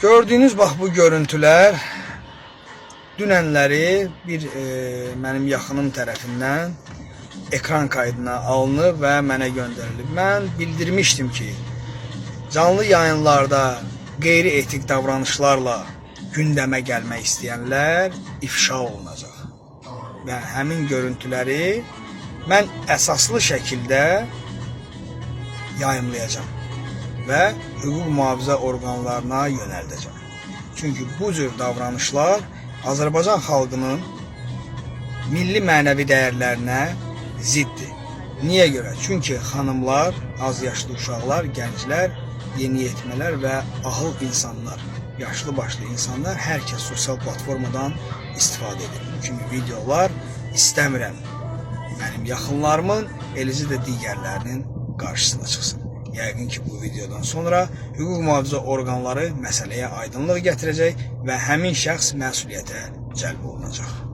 Gördüğünüz bax bu görüntülər dünənləri bir mənim yaxınım tərəfindən ekran kaydına alınıb və mənə göndərilib. Mən bildirmişdim ki, canlı yayınlarda qeyri-etik davranışlarla gündəmə gəlmək istəyənlər ifşa olunacaq. Və həmin görüntüləri mən əsaslı şəkildə yayımlayacağam və hüquq mühafizə orqanlarına yönəldəcəm. Çünki bu cür davranışlar Azərbaycan xalqının milli mənəvi dəyərlərinə ziddir. Niyə görə? Çünki xanımlar, az yaşlı uşaqlar, gənclər, yeniyetmələr və ahıl insanlar, yaşlı başlı insanlar hər kəs sosial platformadan istifadə edir. Bu kimi videolar istəmirəm mənim yaxınlarımın, eləcə də digərlərinin qarşısına çıxsın. Yəqin ki, bu videodan sonra hüquq mühafizə orqanları məsələyə aydınlıq gətirəcək və həmin şəxs məsuliyyətə cəlb olunacaq.